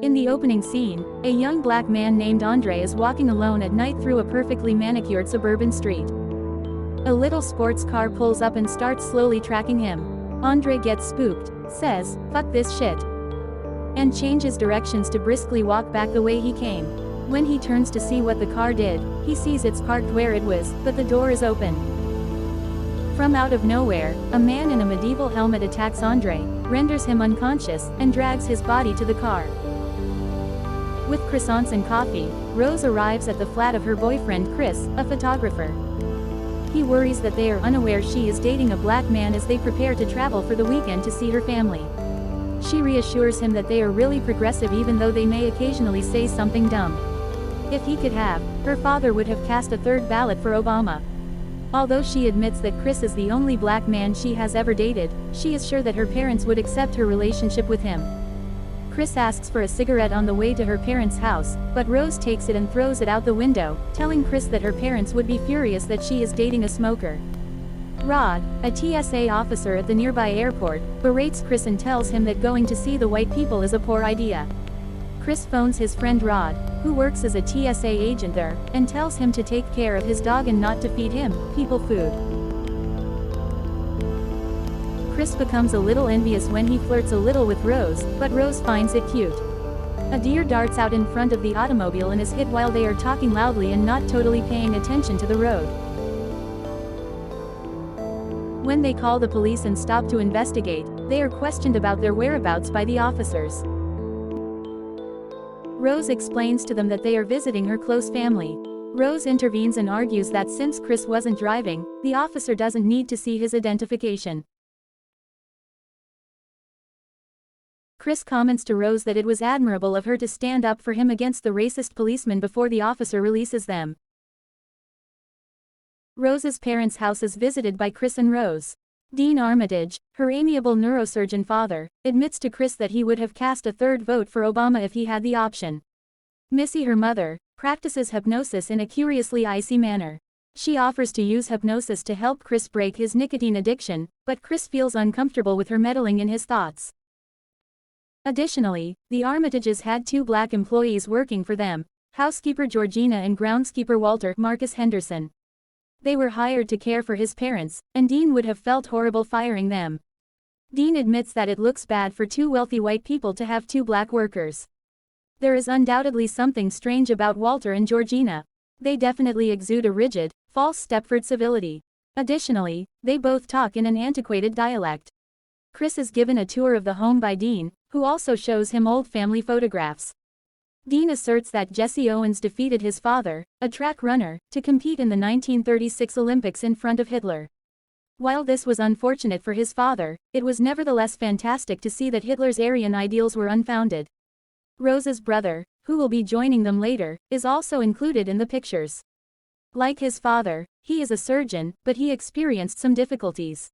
In the opening scene, a young black man named Andre is walking alone at night through a perfectly manicured suburban street. A little sports car pulls up and starts slowly tracking him. Andre gets spooked, says, "Fuck this shit," and changes directions to briskly walk back the way he came. When he turns to see what the car did, he sees it's parked where it was, but the door is open. From out of nowhere, a man in a medieval helmet attacks Andre, renders him unconscious, and drags his body to the car. With croissants and coffee, Rose arrives at the flat of her boyfriend Chris, a photographer. He worries that they are unaware she is dating a black man as they prepare to travel for the weekend to see her family. She reassures him that they are really progressive even though they may occasionally say something dumb. If he could have, her father would have cast a third ballot for Obama. Although she admits that Chris is the only black man she has ever dated, she is sure that her parents would accept her relationship with him. Chris asks for a cigarette on the way to her parents' house, but Rose takes it and throws it out the window, telling Chris that her parents would be furious that she is dating a smoker. Rod, a TSA officer at the nearby airport, berates Chris and tells him that going to see the white people is a poor idea. Chris phones his friend Rod, who works as a TSA agent there, and tells him to take care of his dog and not to feed him people food. Chris becomes a little envious when he flirts a little with Rose, but Rose finds it cute. A deer darts out in front of the automobile and is hit while they are talking loudly and not totally paying attention to the road. When they call the police and stop to investigate, they are questioned about their whereabouts by the officers. Rose explains to them that they are visiting her close family. Rose intervenes and argues that since Chris wasn't driving, the officer doesn't need to see his identification. Chris comments to Rose that it was admirable of her to stand up for him against the racist policeman before the officer releases them. Rose's parents' house is visited by Chris and Rose. Dean Armitage, her amiable neurosurgeon father, admits to Chris that he would have cast a third vote for Obama if he had the option. Missy, her mother, practices hypnosis in a curiously icy manner. She offers to use hypnosis to help Chris break his nicotine addiction, but Chris feels uncomfortable with her meddling in his thoughts. Additionally, the Armitages had two black employees working for them, housekeeper Georgina and groundskeeper Walter Marcus Henderson. They were hired to care for his parents, and Dean would have felt horrible firing them. Dean admits that it looks bad for two wealthy white people to have two black workers. There is undoubtedly something strange about Walter and Georgina. They definitely exude a rigid, false Stepford civility. Additionally, they both talk in an antiquated dialect. Chris is given a tour of the home by Dean, who also shows him old family photographs. Dean asserts that Jesse Owens defeated his father, a track runner, to compete in the 1936 Olympics in front of Hitler. While this was unfortunate for his father, it was nevertheless fantastic to see that Hitler's Aryan ideals were unfounded. Rose's brother, who will be joining them later, is also included in the pictures. Like his father, he is a surgeon, but he experienced some difficulties.